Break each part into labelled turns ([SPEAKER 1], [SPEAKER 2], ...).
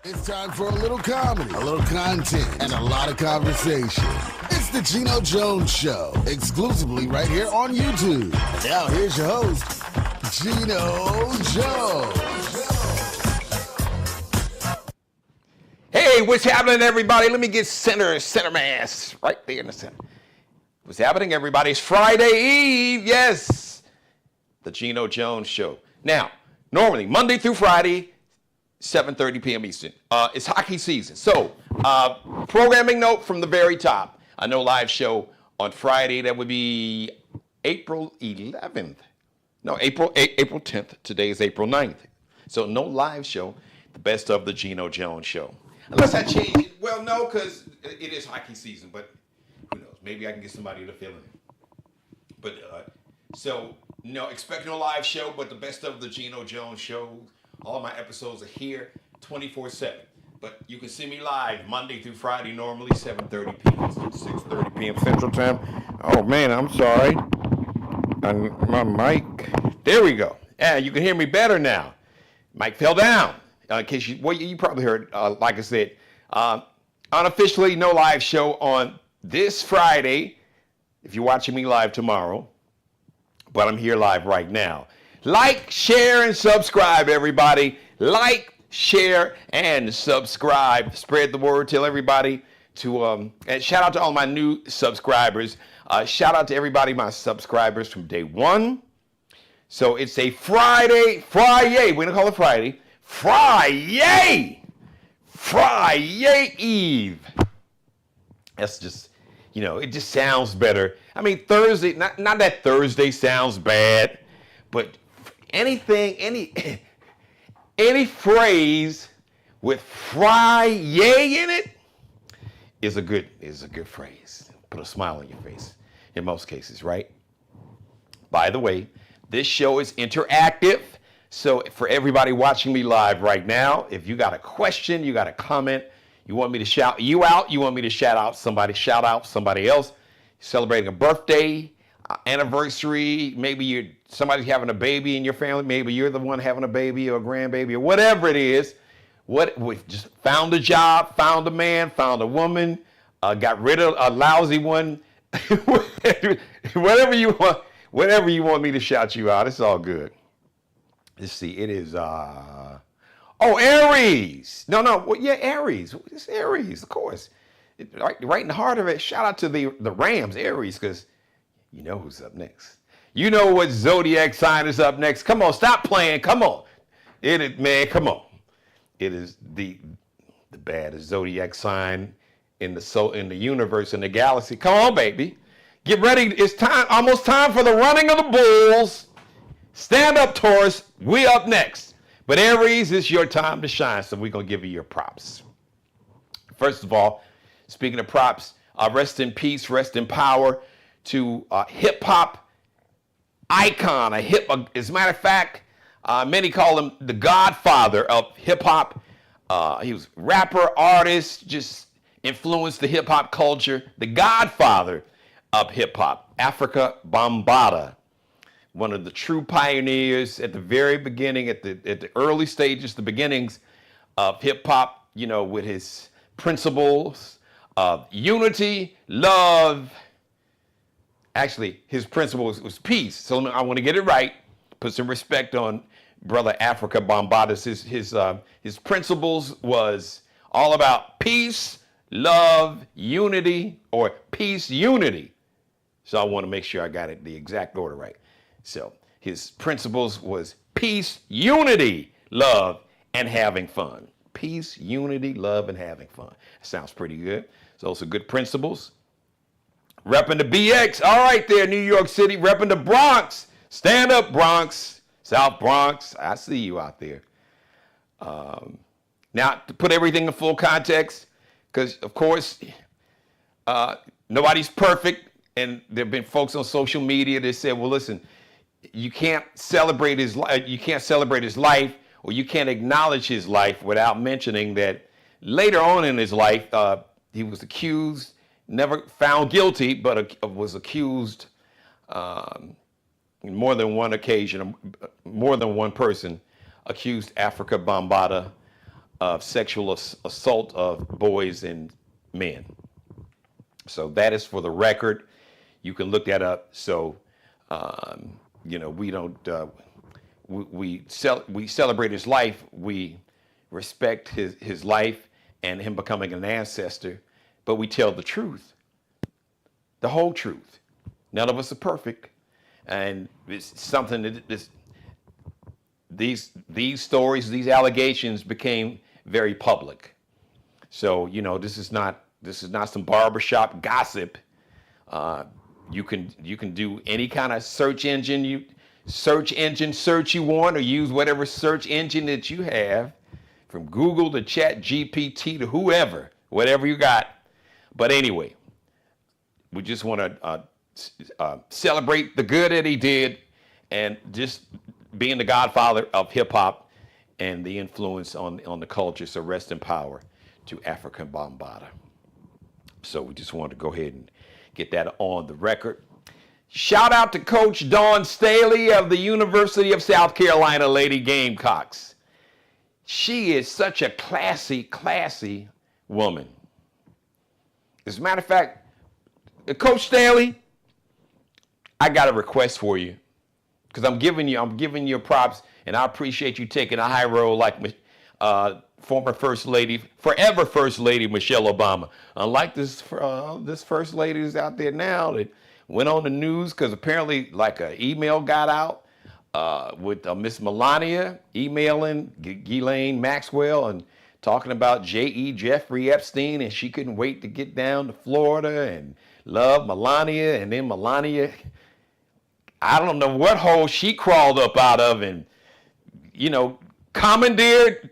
[SPEAKER 1] It's time for a little comedy, a little content, and a lot of conversation. It's the Geno Jones Show, exclusively right here on YouTube. And now here's your host, Geno Jones.
[SPEAKER 2] Hey, what's happening, everybody? Let me get center mass right there in the center. What's happening, everybody? It's Friday Eve. Yes, the Geno Jones Show. Now, normally Monday through Friday, 7:30 p.m. Eastern. It's hockey season. So, programming note from the very top. I know live show on Friday. That would be April 11th. No, April 10th. Today is April 9th. So no live show. The best of the Geno Jones Show. Unless I change it. Well, no, because it is hockey season. But who knows? Maybe I can get somebody to fill in. But so no, expect no live show. But the best of the Geno Jones Show. All of my episodes are here 24/7. But you can see me live Monday through Friday, normally 7:30 p.m. to 6:30 p.m. Central Time. Oh, man, I'm sorry. My mic. There we go. Yeah, you can hear me better now. Mic fell down. In case you probably heard, like I said, unofficially no live show on this Friday, if you're watching me live tomorrow. But I'm here live right now. Like, share, and subscribe, everybody. Like, share, and subscribe. Spread the word. Tell everybody to, and shout out to all my new subscribers. Shout out to everybody, my subscribers from day one. So it's a Friday. We're going to call it Friday. Friday Eve. That's just, it just sounds better. I mean, Thursday, not that Thursday sounds bad, but any phrase with Friday in it is a good phrase. Put a smile on your face in most cases, right? By the way, this show is interactive. So for everybody watching me live right now, if you got a question, you got a comment, you want me to shout you out, you want me to shout out somebody else, celebrating a birthday, anniversary, maybe somebody's having a baby in your family, maybe you're the one having a baby or a grandbaby or whatever it is, we just found a job, found a man, found a woman, got rid of a lousy one, whatever you want me to shout you out, it's all good. Let's see, it is, Aries. Aries. It's Aries, of course. Right in the heart of it, shout out to the Rams, Aries, because you know who's up next. You know what zodiac sign is up next. Come on, stop playing. Come on. Come on. It is the baddest zodiac sign in the universe, in the galaxy. Come on, baby. Get ready. It's time, almost time for the running of the bulls. Stand up, Taurus. We up next. But Aries, it's your time to shine, so we're going to give you your props. First of all, speaking of props, rest in peace, rest in power to hip-hop icon. As a matter of fact, many call him the godfather of hip-hop. He was rapper, artist, just influenced the hip-hop culture. The godfather of hip-hop, Afrika Bambaataa. One of the true pioneers at the very beginning, at the early stages, the beginnings of hip-hop, with his principles of unity, love. Actually, his principle was peace. So I want to get it right. Put some respect on brother Afrika Bambaataa. His principles was all about peace, love, unity, or peace, unity. So I want to make sure I got it the exact order right. So his principles was peace, unity, love, and having fun. Peace, unity, love, and having fun. Sounds pretty good. So those are good principles. Repping the BX. All right there, New York City. Repping the Bronx. Stand up, Bronx. South Bronx. I see you out there. Now, to put everything in full context, because, of course, nobody's perfect. And there have been folks on social media that said, well, listen, you can't celebrate his life, or you can't acknowledge his life without mentioning that later on in his life, he was accused, never found guilty, but was accused in more than one occasion, more than one person accused Afrika Bambaataa of sexual assault of boys and men. So that is for the record. You can look that up. So, we don't, we celebrate his life. We respect his life and him becoming an ancestor, but we tell the truth, the whole truth. None of us are perfect. And it's something that these stories, these allegations became very public. So, this is not some barbershop gossip. You can do any kind of search engine search you want, or use whatever search engine that you have, from Google to Chat GPT to whoever, whatever you got. But anyway, we just want to celebrate the good that he did, and just being the godfather of hip hop and the influence on the culture. So rest in power to Afrika Bambaataa. So we just wanted to go ahead and get that on the record. Shout out to Coach Dawn Staley of the University of South Carolina Lady Gamecocks. She is such a classy woman. As a matter of fact, Coach Staley, I got a request for you, because I'm giving you props, and I appreciate you taking a high road like former First Lady, forever First Lady Michelle Obama. Unlike this First Lady who's out there now that went on the news because apparently like an email got out with Miss Melania emailing Ghislaine Maxwell and talking about Jeffrey Epstein, and she couldn't wait to get down to Florida and love Melania, and then Melania, I don't know what hole she crawled up out of and, commandeered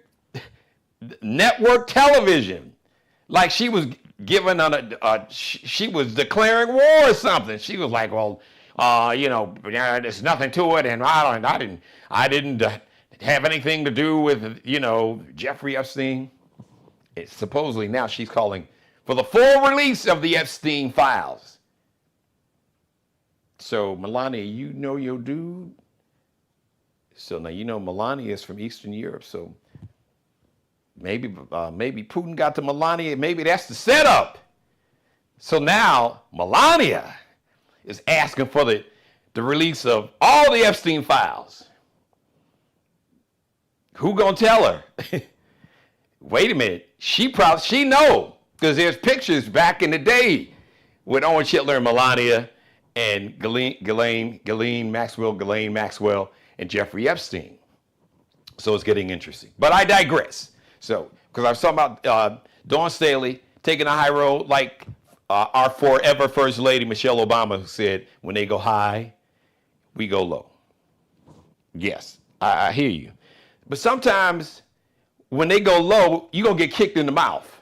[SPEAKER 2] network television. Like she was given she was declaring war or something. She was like, well, there's nothing to it, and I didn't have anything to do with, Jeffrey Epstein. Supposedly now she's calling for the full release of the Epstein files. So Melania, you know your dude. So now Melania is from Eastern Europe, so maybe Putin got to Melania. Maybe that's the setup. So now Melania is asking for the release of all the Epstein files. Who gonna tell her? Wait a minute. She know, because there's pictures back in the day with Orange Hitler and Melania and Ghislaine Maxwell and Jeffrey Epstein. So it's getting interesting. But I digress. So, because I was talking about Dawn Staley taking a high road, like our forever First Lady Michelle Obama said, when they go high, we go low. Yes, I hear you. But sometimes when they go low, you're going to get kicked in the mouth.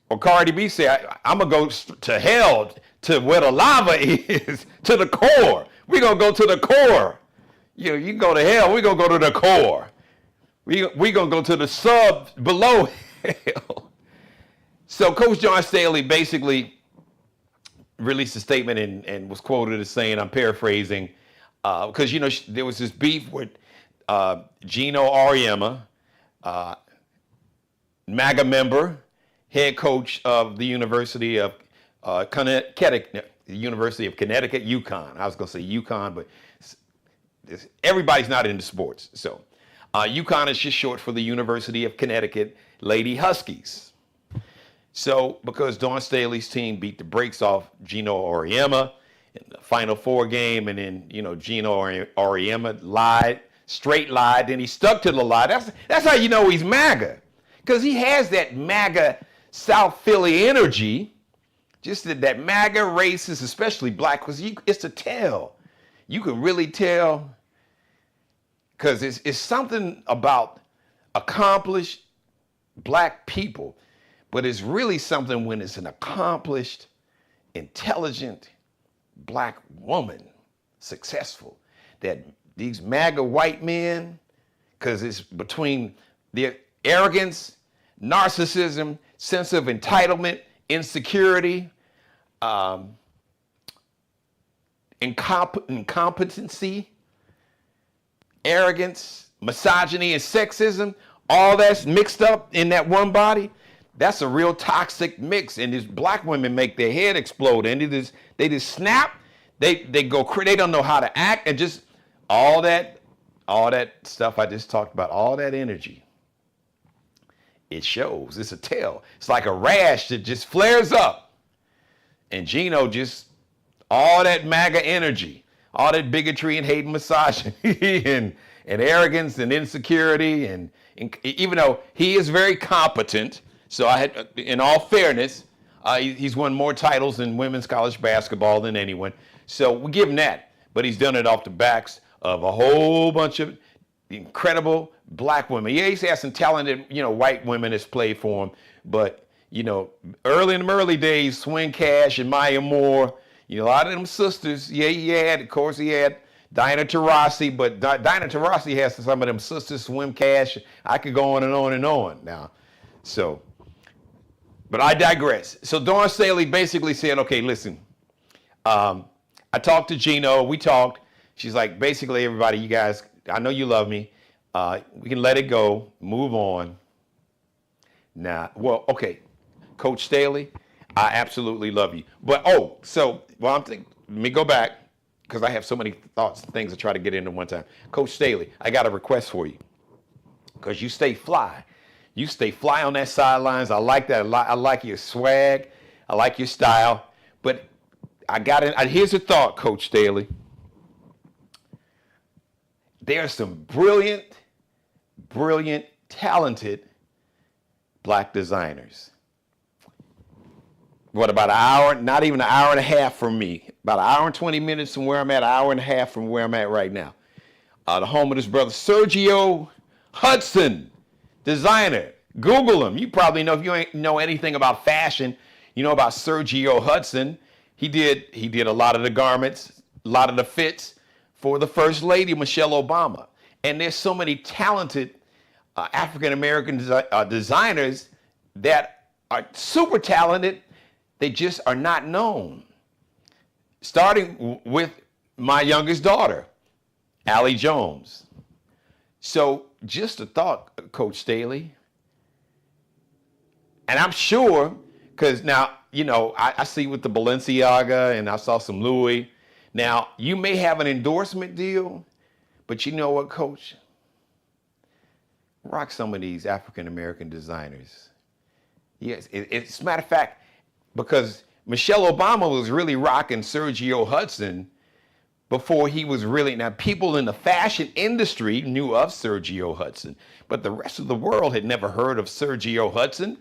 [SPEAKER 2] Or Cardi B said, I'm going to go to hell, to where the lava is, to the core. We're going to go to the core. You can go to hell, we're going to go to the core. We're going to go to the sub below hell. So Coach Dawn Staley basically released a statement and was quoted as saying, I'm paraphrasing, because, there was this beef with Geno Auriemma, MAGA member, head coach of the University of Connecticut, UConn. I was going to say UConn, but everybody's not into sports. So UConn is just short for the University of Connecticut Lady Huskies. So because Dawn Staley's team beat the brakes off Geno Auriemma in the Final Four game, and then, Geno Auriemma straight lied, then he stuck to the lie. That's how you know he's MAGA. Because he has that MAGA South Philly energy, just that MAGA racist, especially black, because it's a tell. You can really tell, because it's something about accomplished black people, but it's really something when it's an accomplished, intelligent black woman, successful, that these MAGA white men, because it's between their arrogance, narcissism, sense of entitlement, insecurity, incompetency, arrogance, misogyny, and sexism, all that's mixed up in that one body, that's a real toxic mix. And these black women make their head explode, and they just snap. They go, they don't know how to act, and just all that stuff I just talked about, all that energy. It shows. It's a tell. It's like a rash that just flares up. And Geno just, all that MAGA energy, all that bigotry and hate and misogyny and arrogance and insecurity, and even though he is very competent, so I had, in all fairness, he's won more titles in women's college basketball than anyone, so we give him that. But he's done it off the backs of a whole bunch of incredible black women. Yeah, he's had some talented, white women that's played for him, but early in the early days, Swing Cash and Maya Moore, a lot of them sisters. Yeah, he had Diana Taurasi, but Diana Taurasi has some of them sisters, Swim Cash. I could go on and on and on now. So, but I digress. So Dawn Staley basically said, okay, listen, I talked to Geno, we talked. She's like, basically, everybody, you guys, I know you love me. We can let it go, move on. Now, well, okay, Coach Staley, I absolutely love you. But, let me go back, because I have so many thoughts and things to try to get into one time. Coach Staley, I got a request for you, because you stay fly. You stay fly on that sidelines. I like that a lot. I like your swag. I like your style. But here's a thought, Coach Staley. There are some brilliant, talented black designers. What, about an hour, not even an hour and a half from me, about an hour and 20 minutes from where I'm at, an hour and a half from where I'm at right now. The home of his brother, Sergio Hudson, designer. Google him. You probably know, if you ain't know anything about fashion, you know about Sergio Hudson. He did a lot of the garments, a lot of the fits for the First Lady, Michelle Obama. And there's so many talented African-American designers that are super talented. They just are not known. Starting with my youngest daughter, Allie Jones. So just a thought, Coach Staley. And I'm sure, because now, I see with the Balenciaga, and I saw some Louis. Now, you may have an endorsement deal, but you know what, Coach? Rock some of these African-American designers. Yes, it's a matter of fact, because Michelle Obama was really rocking Sergio Hudson before he was really, now people in the fashion industry knew of Sergio Hudson, but the rest of the world had never heard of Sergio Hudson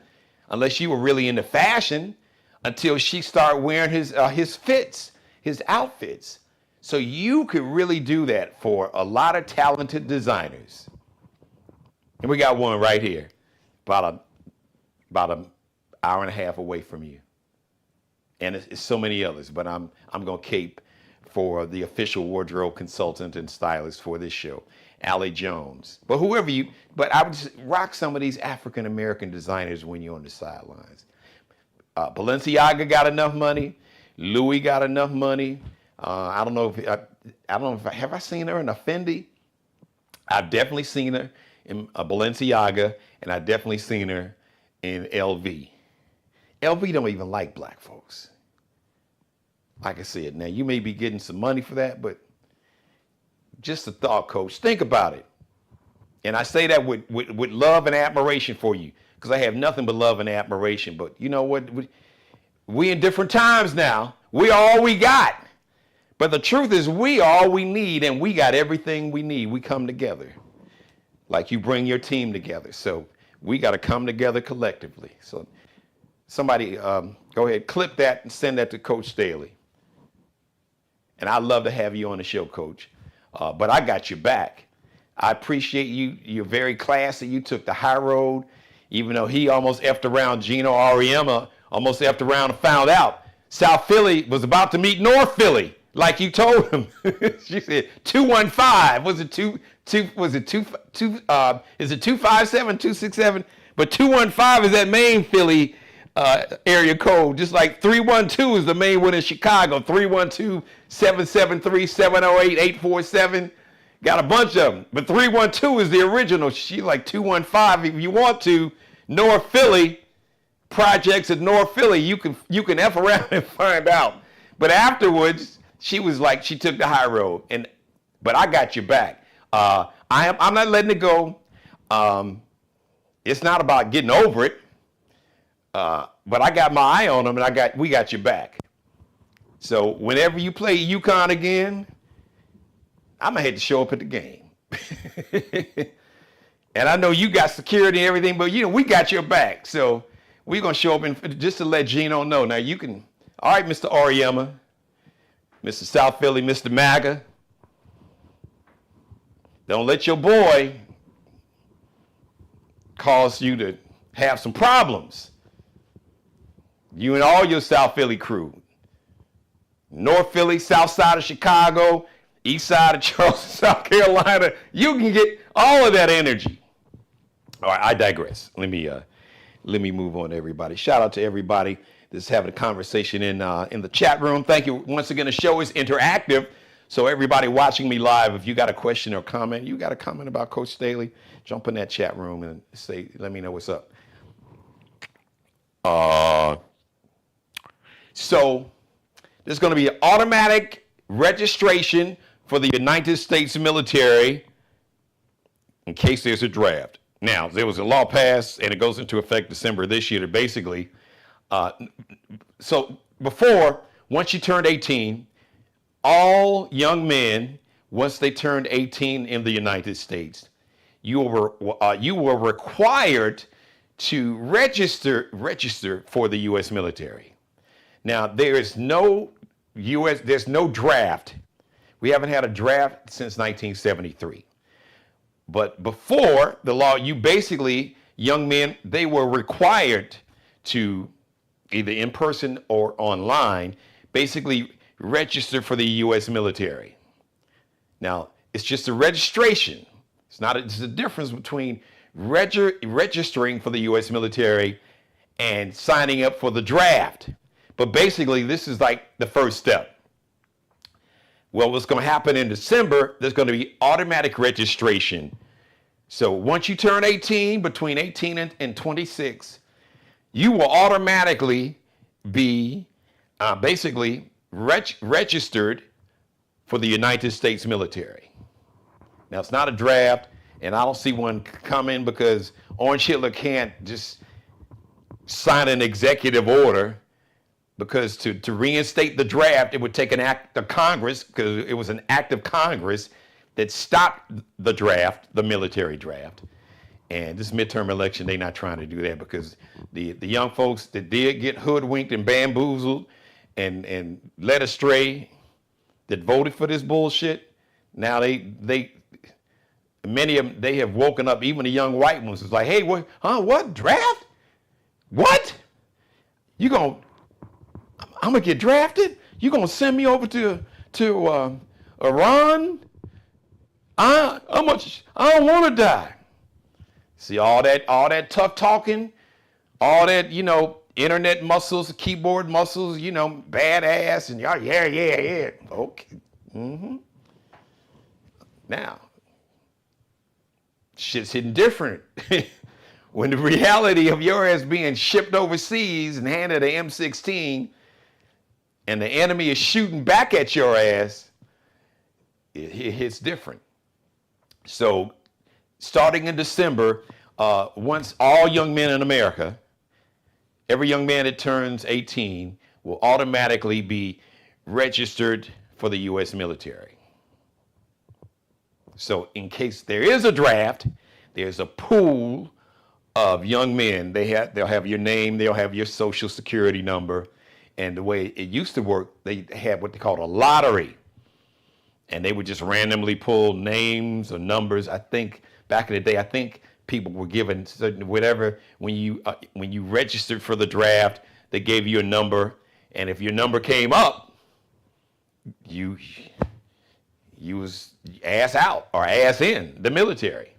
[SPEAKER 2] unless you were really into fashion, until she started wearing his fits, his outfits. So you could really do that for a lot of talented designers. And we got one right here, about an hour and a half away from you. And it's so many others, but I'm going to cape for the official wardrobe consultant and stylist for this show, Allie Jones. But I would just rock some of these African-American designers when you're on the sidelines. Balenciaga got enough money. Louis got enough money. I don't know if have I seen her in a Fendi? I've definitely seen her in a Balenciaga, and I've definitely seen her in LV. LV don't even like black folks. Like I said, now you may be getting some money for that, but just a thought, Coach. Think about it. And I say that with love and admiration for you, because I have nothing but love and admiration. But you know what? We in different times now. We all we got. But the truth is, we all we need, and we got everything we need. We come together. Like you bring your team together. So we got to come together collectively. So somebody go ahead, clip that and send that to Coach Staley. And I'd love to have you on the show, Coach. But I got your back. I appreciate you. You're very classy. You took the high road, even though he almost effed around. Geno Auriemma almost effed around and found out South Philly was about to meet North Philly, like you told him. She said 215. Was it two? Was it two? Is it 257, 267? But 215 is that main Philly area code, just like 312 is the main one in Chicago. 312-773-708-847. Got a bunch of them. But 312 is the original. She like 215. If you want to, North Philly, projects at North Philly, you can F around and find out. But afterwards, she was like, she took the high road. But I got your back. I'm not letting it go. It's not about getting over it. But I got my eye on them, and we got your back. So whenever you play UConn again, I'm gonna have to show up at the game. And I know you got security and everything, but we got your back. So we're gonna show up just to let Geno know. Now you can, all right, Mr. Oriema, Mr. South Philly, Mr. Maga. Don't let your boy cause you to have some problems. You and all your South Philly crew. North Philly, south side of Chicago, east side of Charleston, South Carolina. You can get all of that energy. All right, I digress. Let me move on to everybody. Shout out to everybody that's having a conversation in the chat room. Thank you once again. The show is interactive, so everybody watching me live, if you got a question or comment, you got a comment about Coach Staley, jump in that chat room and let me know what's up. So there's going to be an automatic registration for the United States military in case there's a draft. Now, there was a law passed, and it goes into effect December this year to basically, so before, once you turned 18, all young men, once they turned 18 in the United States, you were required to register for the U.S. military. Now, there's no draft. We haven't had a draft since 1973. But before the law, young men, they were required to, either in person or online, basically register for the U.S. military. Now, it's just a registration. It's a difference between registering for the U.S. military and signing up for the draft. But basically, this is like the first step. Well, what's going to happen in December, there's going to be automatic registration. So once you turn 18, between 18 and 26, you will automatically be basically registered for the United States military. Now, it's not a draft, and I don't see one coming because Orange Hitler can't just sign an executive order, because to reinstate the draft, it would take an act of Congress, because it was an act of Congress that stopped the draft, the military draft. And this midterm election, they're not trying to do that, because the young folks that did get hoodwinked and bamboozled and led astray, that voted for this bullshit, now many of them, they have woken up. Even the young white ones is like, hey, what draft? What? I'm gonna get drafted? You gonna send me over to Iran? I don't want to die. See, all that tough talking, all that, internet muscles, keyboard muscles, badass, and y'all, yeah. Okay. Mm-hmm. Now, shit's hitting different. When the reality of your ass being shipped overseas and handed an M16, and the enemy is shooting back at your ass, it hits different. So starting in December, once all young men in America, every young man that turns 18 will automatically be registered for the U.S. military. So in case there is a draft, there's a pool of young men. They'll have your name, they'll have your social security number. And the way it used to work, they had what they called a lottery. And they would just randomly pull names or numbers. I think back in the day, people were given certain whatever. When you registered for the draft, they gave you a number. And if your number came up, you was ass out or ass in the military.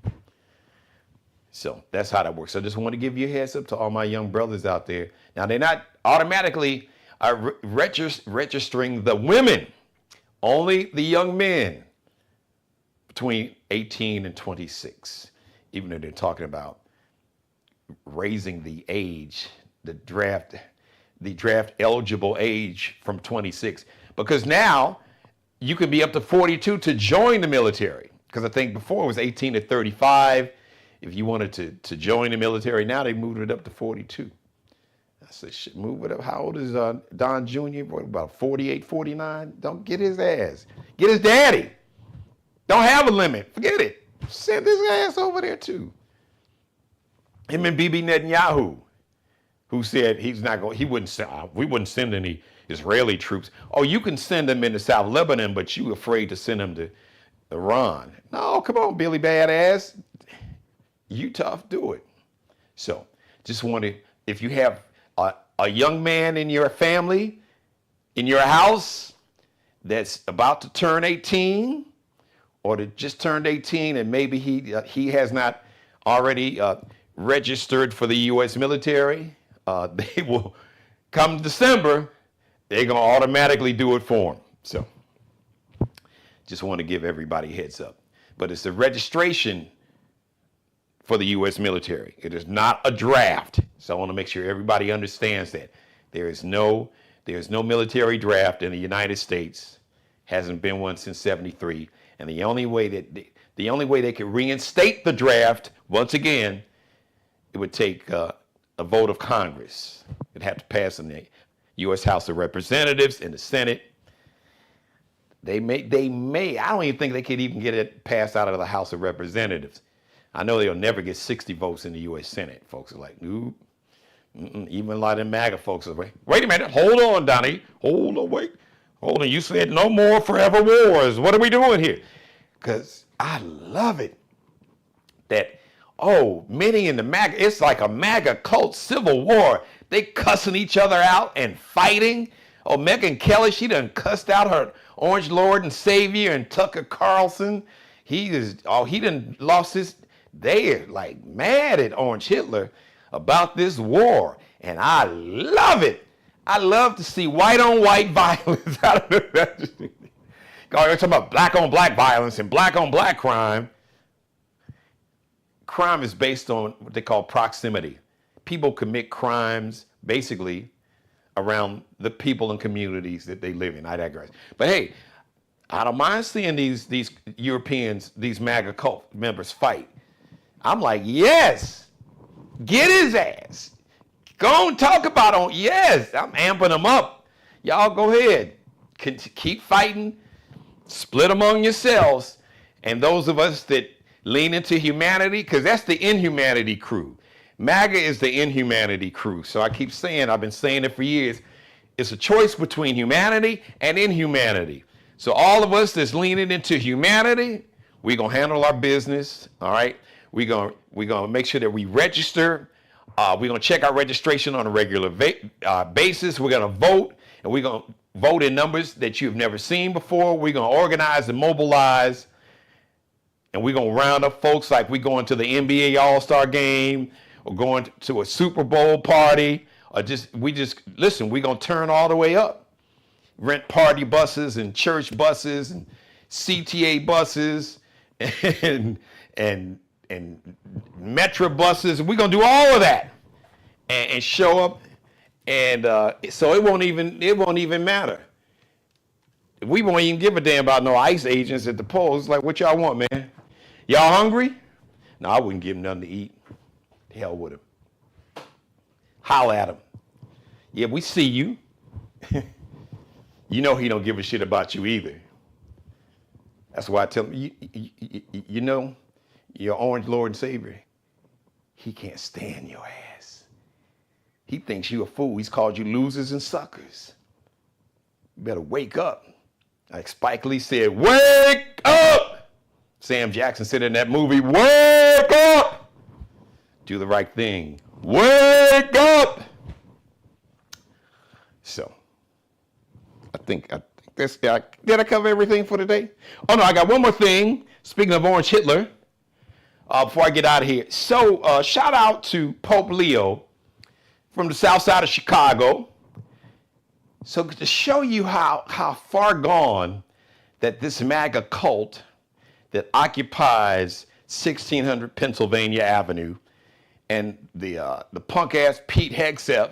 [SPEAKER 2] So that's how that works. So I just want to give you a heads up to all my young brothers out there. Now, they're not automatically registering the women, only the young men. between 18 and 26, even though they're talking about raising the age, the draft eligible age from 26, because now you can be up to 42 to join the military. Because I think before it was 18 to 35 if you wanted to join the military. Now they moved it up to 42. I said, shit, move it up. How old is Don Jr.? What, about 48, 49? Don't get his ass. Get his daddy. Don't have a limit. Forget it. Send his ass over there too. Him and Bibi Netanyahu, who said he wouldn't send, we wouldn't send any Israeli troops. Oh, you can send them into South Lebanon, but you afraid to send them to Iran. No, come on, Billy Badass. You tough, do it. So just wanted, if you have a young man in your family, in your house, that's about to turn 18, or that just turned 18, and maybe he has not already registered for the U.S. military, they will, come December, they're going to automatically do it for them. So just want to give everybody a heads up. But it's a registration for the U.S. military. It is not a draft. So I want to make sure everybody understands that. There's no military draft in the United States. Hasn't been one since '73. And the only way they could reinstate the draft, once again, it would take a vote of Congress. It'd have to pass in the U.S. House of Representatives and the Senate. They may, I don't even think they could even get it passed out of the House of Representatives. I know they'll never get 60 votes in the U.S. Senate. Folks are like, nope. Even a lot of them MAGA folks are like, wait a minute, hold on, Donnie. Hold on, wait. Hold on, you said no more forever wars. What are we doing here? Because I love it that, many in the MAGA, it's like a MAGA cult civil war. They cussing each other out and fighting. Oh, Megyn Kelly, she done cussed out her Orange Lord and Savior, and Tucker Carlson. He done lost his, they're like mad at Orange Hitler about this war. And I love it. I love to see white on white violence. You're talking about black on black violence and black on black crime. Crime is based on what they call proximity. People commit crimes basically around the people and communities that they live in. I digress. But hey, I don't mind seeing these Europeans, these MAGA cult members fight. I'm like, yes, get his ass. Go and talk about him. Yes, I'm amping them up. Y'all go ahead. Keep fighting. Split among yourselves. And those of us that lean into humanity, because that's the inhumanity crew. MAGA is the inhumanity crew. So I keep saying, I've been saying it for years, it's a choice between humanity and inhumanity. So all of us that's leaning into humanity, we're going to handle our business, all right? We're going to make sure that we register. We're going to check our registration on a regular basis. We're going to vote, and we're going to vote in numbers that you've never seen before. We're going to organize and mobilize, and we're going to round up folks like we going to the NBA All-Star game or going to a Super Bowl party, or listen, we're going to turn all the way up. Rent party buses and church buses and CTA buses and Metro buses. We're going to do all of that and show up. And so it won't even matter. We won't even give a damn about no ICE agents at the polls. Like, what y'all want, man? Y'all hungry? No, I wouldn't give them nothing to eat. Hell with them. Holler at them. Yeah, we see you. You know he don't give a shit about you either. That's why I tell him, you know, your Orange Lord and Savior, he can't stand your ass. He thinks you a fool. He's called you losers and suckers. You better wake up. Like Spike Lee said, wake up! Sam Jackson said in that movie, wake up! Do the right thing. Wake up! So, I think that's, did I cover everything for today? Oh no, I got one more thing. Speaking of Orange Hitler, before I get out of here. So, shout out to Pope Leo from the south side of Chicago. So to show you how far gone that this MAGA cult, that occupies 1600 Pennsylvania Avenue, and the punk ass Pete Hegseth,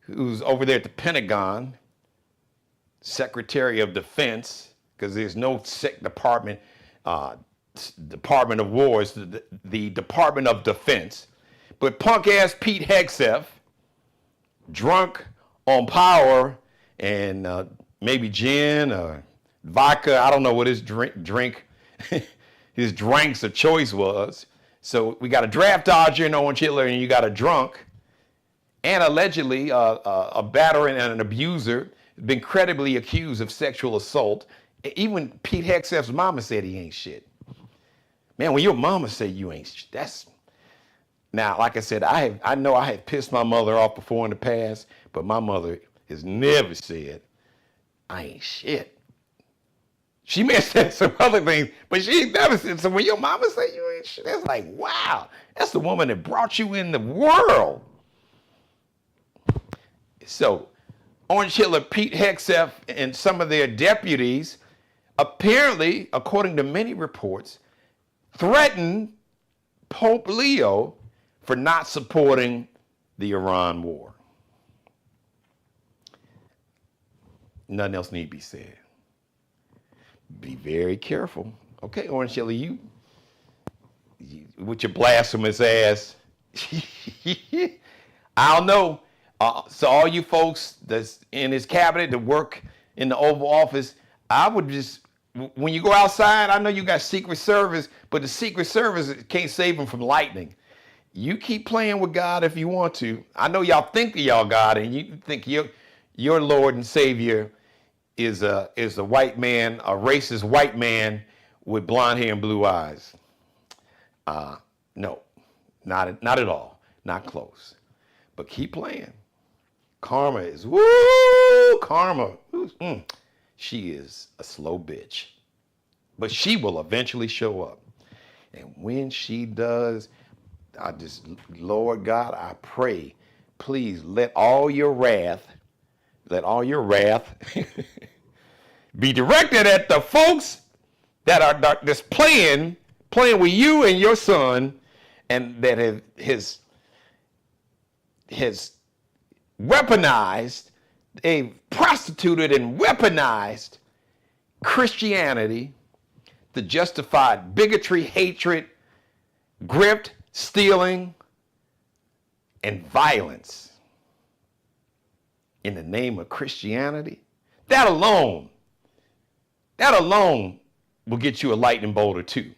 [SPEAKER 2] who's over there at the Pentagon, Secretary of Defense, because there's no Department of War, it's the Department of Defense. But punk ass Pete Hegseth, drunk on power and maybe gin or vodka, I don't know what his drink his drinks of choice was. So we got a draft dodger in Orange Hitler, and you got a drunk, and allegedly a batterer and an abuser, been credibly accused of sexual assault. Even Pete Hegseth's mama said he ain't shit. Man, when your mama say you ain't shit, that's... Now, like I said, I know I have pissed my mother off before in the past, but my mother has never said, I ain't shit. She may have said some other things, but she ain't never said, so when your mama say you ain't shit, that's like, wow, that's the woman that brought you in the world. So, Orange Hitler, Pete Hegseth, and some of their deputies, apparently, according to many reports, threatened Pope Leo for not supporting the Iran war. Nothing else need to be said. Be very careful. Okay, Orange Hitler, you with your blasphemous ass. I don't know. So all you folks that's in his cabinet that work in the Oval Office, I would just, when you go outside, I know you got Secret Service, but the Secret Service can't save them from lightning. You keep playing with God if you want to. I know y'all think that y'all God, and you think your Lord and Savior is a white man, a racist white man with blonde hair and blue eyes. No, not at all. Not close. But keep playing. Karma is, woo, karma. She is a slow bitch. But she will eventually show up. And when she does, Lord God, I pray, please let all your wrath be directed at the folks that are just playing with you and your son, and that has weaponized, they've prostituted and weaponized Christianity to justify bigotry, hatred, grift, stealing, and violence in the name of Christianity. That alone will get you a lightning bolt or two.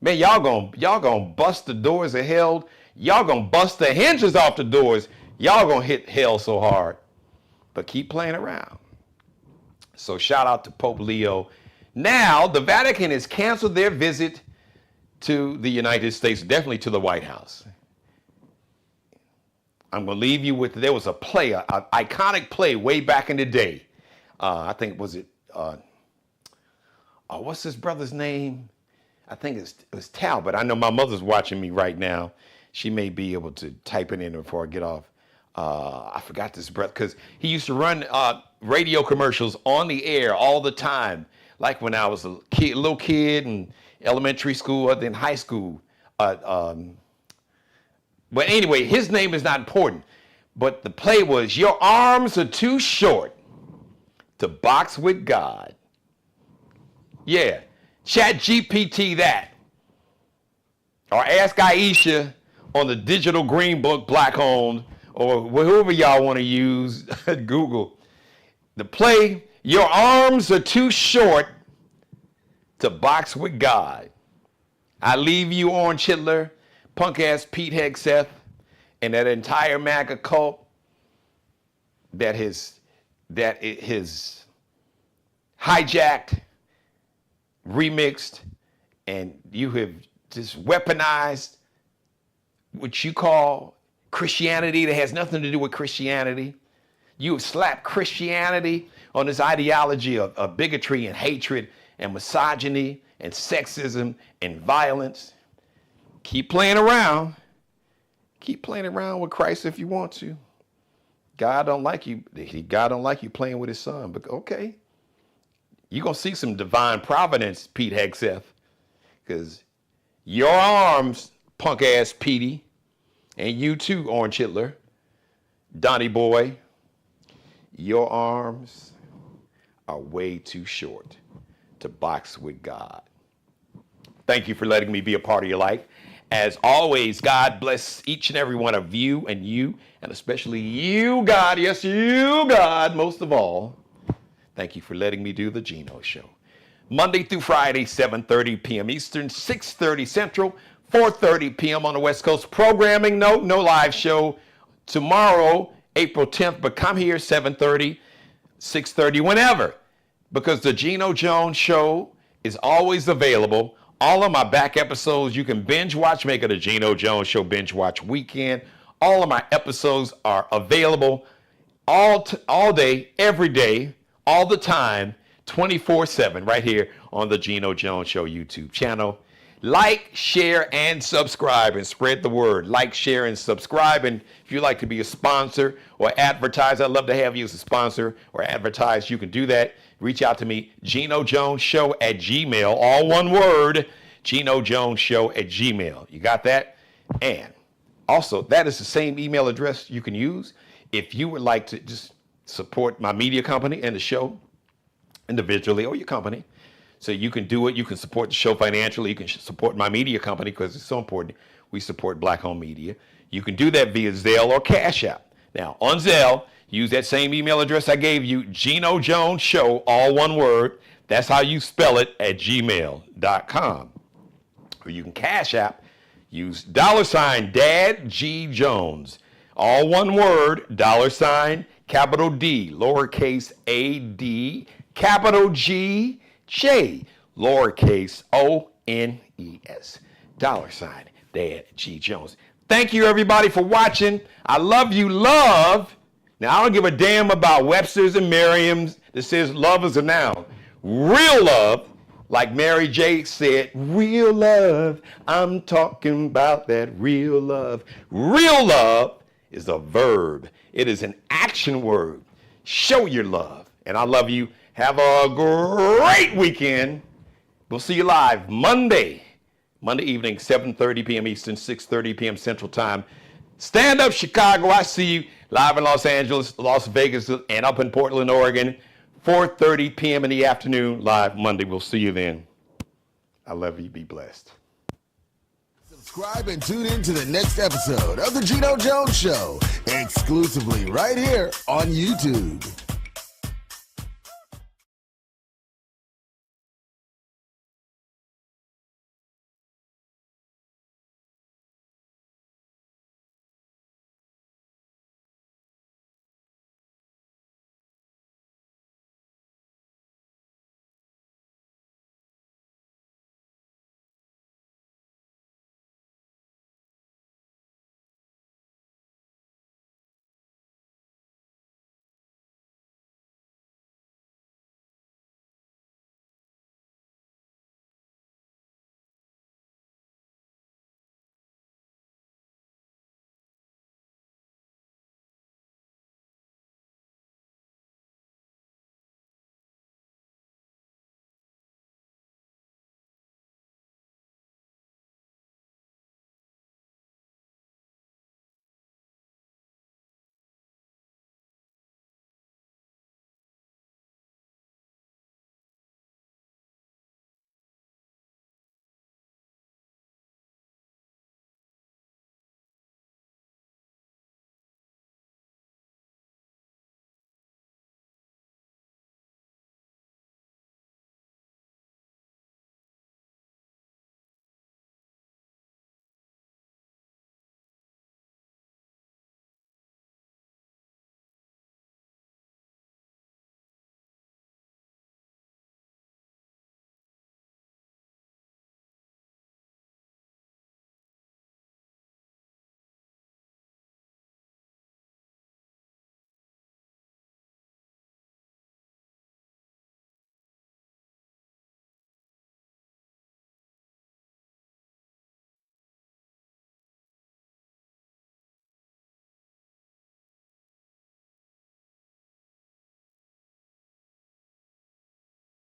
[SPEAKER 2] Man, y'all gonna bust the doors of hell. Y'all gonna bust the hinges off the doors. Y'all gonna hit hell so hard. But keep playing around. So shout out to Pope Leo. Now, the Vatican has canceled their visit to the United States, definitely to the White House. I'm going to leave you with, there was a play, an iconic play way back in the day. I think, what's his brother's name? I think it was Talbot. I know my mother's watching me right now. She may be able to type it in before I get off. I forgot this brother, because he used to run radio commercials on the air all the time, like when I was a little kid in elementary school or then high school. But anyway, his name is not important. But the play was, your arms are too short to box with God. Yeah, chat GPT that. Or ask Aisha on the digital green book, black owned, or whoever y'all want to use, Google. The play, your arms are too short to box with God. I leave you, Orange Hitler, punk ass Pete Hegseth, and that entire Maga cult that has hijacked, remixed, and you have just weaponized what you call Christianity that has nothing to do with Christianity. You have slapped Christianity on this ideology of bigotry and hatred and misogyny and sexism and violence. Keep playing around. Keep playing around with Christ if you want to. God don't like you. God don't like you playing with his son. But okay, you're going to see some divine providence, Pete Hegseth. because your arms, punk ass Petey, and you too, Orange Hitler, Donnie Boy, your arms are way too short to box with God. Thank you for letting me be a part of your life. As always, God bless each and every one of you, and especially you, God. Yes, you, God, most of all. Thank you for letting me do the Geno Show. Monday through Friday, 7:30 p.m. Eastern, 6:30 Central, 4:30 p.m. on the West Coast. Programming note, no live show tomorrow, April 10th, but come here 7:30, 6:30, whenever, because the Geno Jones Show is always available. All of my back episodes, you can binge watch, make it a Geno Jones Show binge watch weekend. All of my episodes are available all day, every day, all the time, 24/7, right here on the Geno Jones Show YouTube channel. Like, share, and subscribe, and spread the word. Like, share, and subscribe. And if you'd like to be a sponsor or advertise, I'd love to have you as a sponsor or advertise. You can do that. Reach out to me, GenoJonesShow@gmail.com. All one word, GenoJonesShow@gmail.com. You got that? And also, that is the same email address you can use if you would like to just support my media company and the show individually, or your company. So you can do it. You can support the show financially. You can support my media company because it's so important. We support Black-owned media. You can do that via Zelle or Cash App. Now, on Zelle, use that same email address I gave you, GenoJonesShow, all one word. That's how you spell it, at gmail.com. Or you can Cash App, use $Dad G Jones, all one word, $, capital D, lowercase a D, capital G J, lowercase ONES, $Dad G Jones. Thank you, everybody, for watching. I love you, love. Now, I don't give a damn about Webster's and Merriam's that says love is a noun. Real love, like Mary J. said, real love. I'm talking about that real love. Real love is a verb. It is an action word. Show your love. And I love you. Have a great weekend. We'll see you live Monday evening, 7:30 p.m. Eastern, 6:30 p.m. Central Time. Stand up, Chicago. I see you live in Los Angeles, Las Vegas, and up in Portland, Oregon. 4:30 p.m. in the afternoon, live Monday. We'll see you then. I love you. Be blessed.
[SPEAKER 1] Subscribe and tune in to the next episode of The Geno Jones Show, exclusively right here on YouTube.